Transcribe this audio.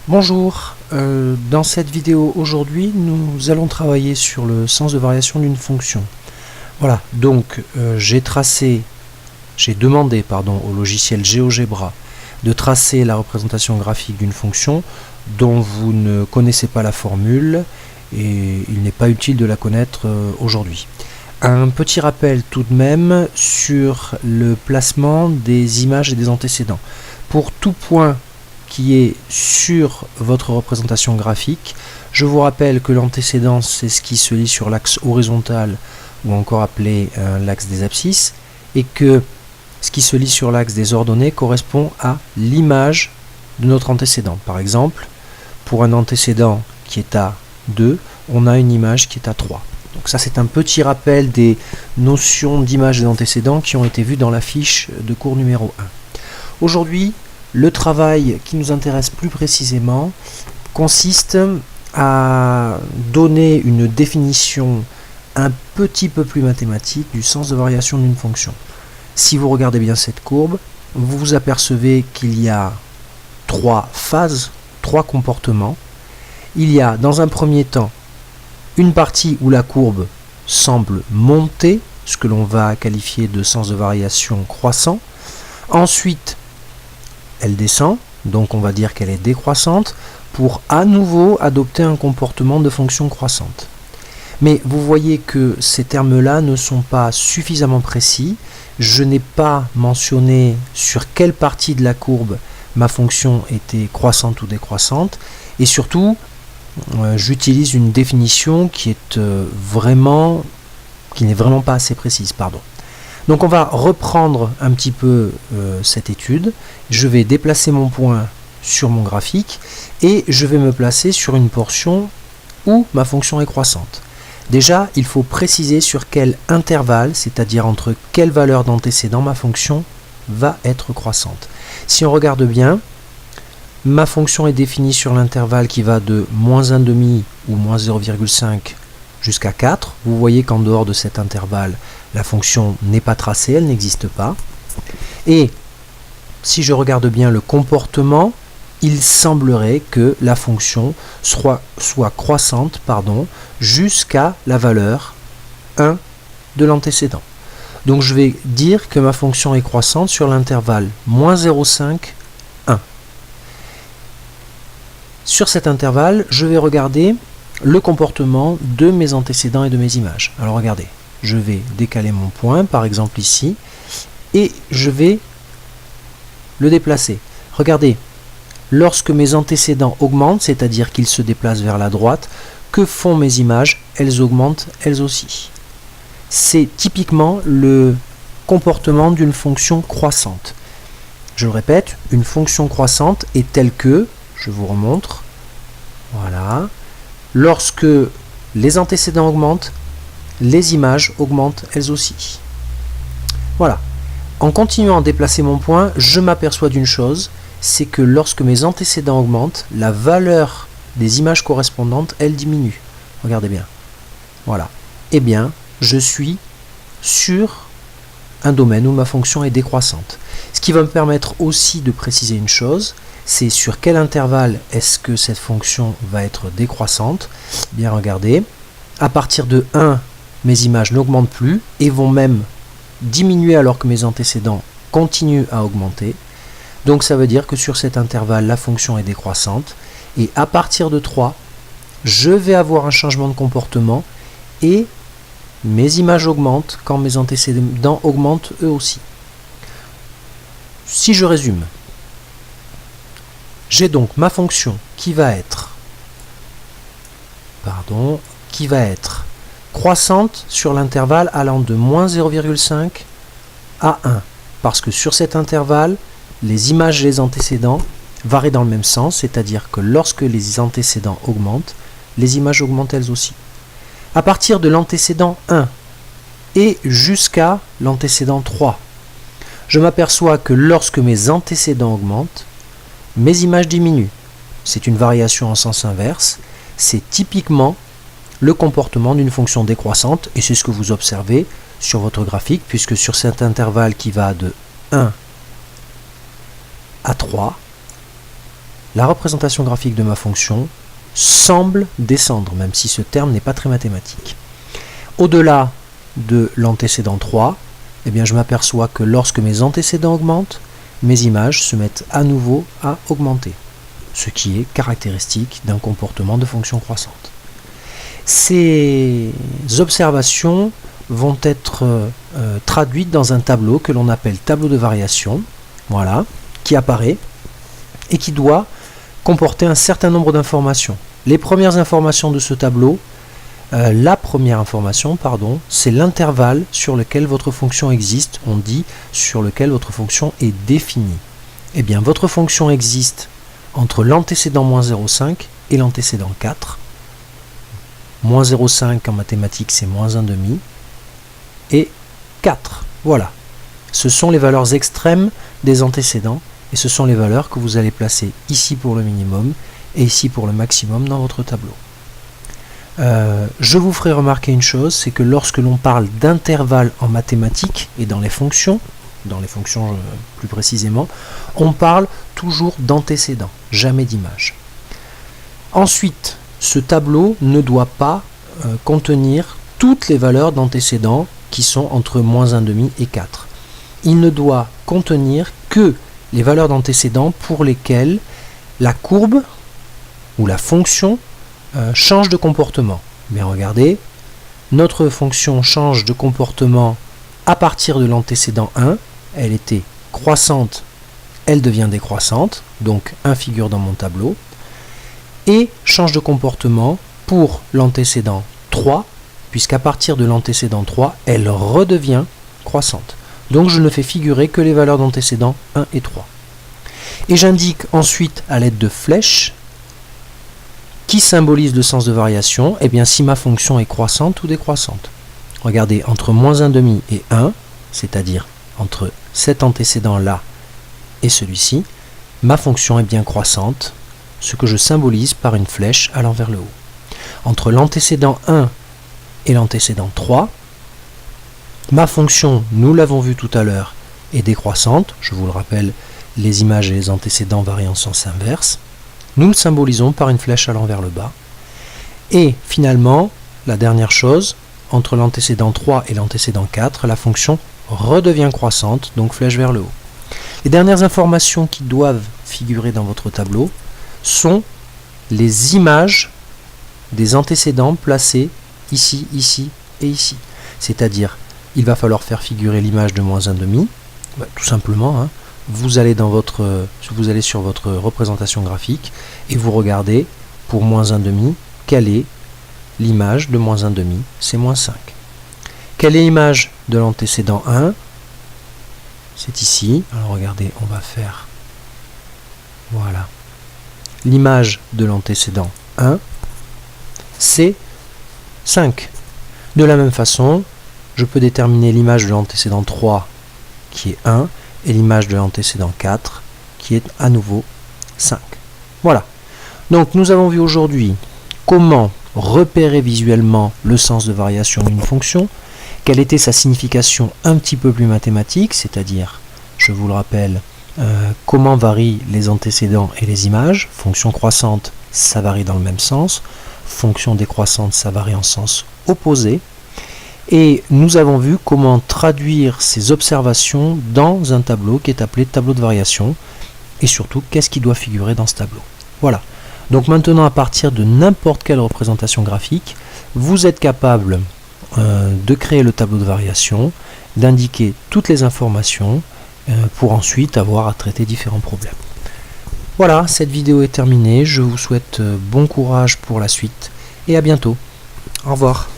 Bonjour, dans cette vidéo aujourd'hui nous allons travailler sur le sens de variation d'une fonction. Voilà, donc j'ai demandé au logiciel GeoGebra de tracer la représentation graphique d'une fonction dont vous ne connaissez pas la formule et il n'est pas utile de la connaître aujourd'hui. Un petit rappel tout de même sur le placement des images et des antécédents. Pour tout point qui est sur votre représentation graphique, je vous rappelle que l'antécédent c'est ce qui se lit sur l'axe horizontal ou encore appelé l'axe des abscisses et que ce qui se lit sur l'axe des ordonnées correspond à l'image de notre antécédent. Par exemple, pour un antécédent qui est à 2, on a une image qui est à 3. Donc ça c'est un petit rappel des notions d'image et d'antécédent qui ont été vues dans la fiche de cours numéro 1. Aujourd'hui, le travail qui nous intéresse plus précisément consiste à donner une définition un petit peu plus mathématique du sens de variation d'une fonction. Si vous regardez bien cette courbe, vous vous apercevez qu'il y a trois phases, trois comportements. Il y a dans un premier temps une partie où la courbe semble monter, ce que l'on va qualifier de sens de variation croissant. Ensuite, elle descend, donc on va dire qu'elle est décroissante, pour à nouveau adopter un comportement de fonction croissante. Mais vous voyez que ces termes-là ne sont pas suffisamment précis. Je n'ai pas mentionné sur quelle partie de la courbe ma fonction était croissante ou décroissante. Et surtout, j'utilise une définition qui n'est vraiment pas assez précise. Donc on va reprendre un petit peu cette étude. Je vais déplacer mon point sur mon graphique et je vais me placer sur une portion où ma fonction est croissante. Déjà, il faut préciser sur quel intervalle, c'est-à-dire entre quelle valeur d'antécédent ma fonction va être croissante. Si on regarde bien, ma fonction est définie sur l'intervalle qui va de -1,5 ou -0,5 jusqu'à 4. Vous voyez qu'en dehors de cet intervalle, la fonction n'est pas tracée, elle n'existe pas. Et si je regarde bien le comportement, il semblerait que la fonction soit croissante jusqu'à la valeur 1 de l'antécédent. Donc je vais dire que ma fonction est croissante sur l'intervalle -0,5, 1. Sur cet intervalle, je vais regarder le comportement de mes antécédents et de mes images. Alors regardez, je vais décaler mon point, par exemple ici, et je vais le déplacer. Regardez, lorsque mes antécédents augmentent, c'est-à-dire qu'ils se déplacent vers la droite, que font mes images? Elles augmentent elles aussi. C'est typiquement le comportement d'une fonction croissante. Je le répète, une fonction croissante est telle que, je vous remontre, voilà, lorsque les antécédents augmentent, les images augmentent elles aussi. Voilà. En continuant à déplacer mon point, je m'aperçois d'une chose, c'est que lorsque mes antécédents augmentent, la valeur des images correspondantes, elle diminue. Regardez bien. Voilà. Eh bien, je suis sur un domaine où ma fonction est décroissante. Ce qui va me permettre aussi de préciser une chose, c'est sur quel intervalle est-ce que cette fonction va être décroissante. Bien, regardez, à partir de 1, mes images n'augmentent plus et vont même diminuer alors que mes antécédents continuent à augmenter. Donc ça veut dire que sur cet intervalle, la fonction est décroissante. Et à partir de 3, je vais avoir un changement de comportement et mes images augmentent quand mes antécédents augmentent eux aussi. Si je résume, j'ai donc ma fonction qui va être croissante sur l'intervalle allant de -0,5 à 1. Parce que sur cet intervalle, les images et les antécédents varient dans le même sens, c'est-à-dire que lorsque les antécédents augmentent, les images augmentent elles aussi. À partir de l'antécédent 1 et jusqu'à l'antécédent 3, je m'aperçois que lorsque mes antécédents augmentent, mes images diminuent. C'est une variation en sens inverse. C'est typiquement le comportement d'une fonction décroissante et c'est ce que vous observez sur votre graphique puisque sur cet intervalle qui va de 1 à 3, la représentation graphique de ma fonction semble descendre, même si ce terme n'est pas très mathématique. Au-delà de l'antécédent 3, eh bien, je m'aperçois que lorsque mes antécédents augmentent, mes images se mettent à nouveau à augmenter, ce qui est caractéristique d'un comportement de fonction croissante. Ces observations vont être traduites dans un tableau que l'on appelle tableau de variation, voilà, qui apparaît et qui doit comporter un certain nombre d'informations. Les premières informations de ce tableau, la première information, pardon, c'est l'intervalle sur lequel votre fonction existe, on dit sur lequel votre fonction est définie. Eh bien, votre fonction existe entre l'antécédent moins 0,5 et l'antécédent 4. Moins 0,5 en mathématiques, c'est moins 1,5. Et 4. Voilà. Ce sont les valeurs extrêmes des antécédents et ce sont les valeurs que vous allez placer ici pour le minimum et ici pour le maximum dans votre tableau. Je vous ferai remarquer une chose, c'est que lorsque l'on parle d'intervalle en mathématiques et dans les fonctions plus précisément, on parle toujours d'antécédents, jamais d'image. Ensuite, ce tableau ne doit pas contenir toutes les valeurs d'antécédents qui sont entre moins 1,5 et 4. Il ne doit contenir que les valeurs d'antécédents pour lesquelles la courbe ou la fonction change de comportement. Mais regardez, notre fonction change de comportement à partir de l'antécédent 1. Elle était croissante, elle devient décroissante, donc 1 figure dans mon tableau. Et change de comportement pour l'antécédent 3, puisqu'à partir de l'antécédent 3, elle redevient croissante. Donc je ne fais figurer que les valeurs d'antécédents 1 et 3. Et j'indique ensuite à l'aide de flèches qui symbolisent le sens de variation, eh bien si ma fonction est croissante ou décroissante. Regardez, entre moins 1,5 et 1, c'est-à-dire entre cet antécédent-là et celui-ci, ma fonction est bien croissante, ce que je symbolise par une flèche allant vers le haut. Entre l'antécédent 1 et l'antécédent 3, ma fonction, nous l'avons vu tout à l'heure, est décroissante. Je vous le rappelle, les images et les antécédents varient en sens inverse. Nous le symbolisons par une flèche allant vers le bas. Et finalement, la dernière chose, entre l'antécédent 3 et l'antécédent 4, la fonction redevient croissante, donc flèche vers le haut. Les dernières informations qui doivent figurer dans votre tableau sont les images des antécédents placés ici, ici et ici. C'est-à-dire, il va falloir faire figurer l'image de moins 1,5, tout simplement, hein. Vous allez sur votre représentation graphique et vous regardez pour moins 1,5, quelle est l'image de moins 1,5, c'est moins 5. Quelle est l'image de l'antécédent 1? C'est ici. Alors regardez, on va faire, voilà, l'image de l'antécédent 1, c'est 5. De la même façon, je peux déterminer l'image de l'antécédent 3 qui est 1 et l'image de l'antécédent 4 qui est à nouveau 5. Voilà. Donc nous avons vu aujourd'hui comment repérer visuellement le sens de variation d'une fonction, quelle était sa signification un petit peu plus mathématique, c'est-à-dire, je vous le rappelle, comment varient les antécédents et les images. Fonction croissante, ça varie dans le même sens. Fonction décroissante, ça varie en sens opposé. Et nous avons vu comment traduire ces observations dans un tableau qui est appelé tableau de variation. Et surtout, qu'est-ce qui doit figurer dans ce tableau. Voilà. Donc maintenant, à partir de n'importe quelle représentation graphique, vous êtes capable de créer le tableau de variation, d'indiquer toutes les informations pour ensuite avoir à traiter différents problèmes. Voilà, cette vidéo est terminée. Je vous souhaite bon courage pour la suite et à bientôt. Au revoir.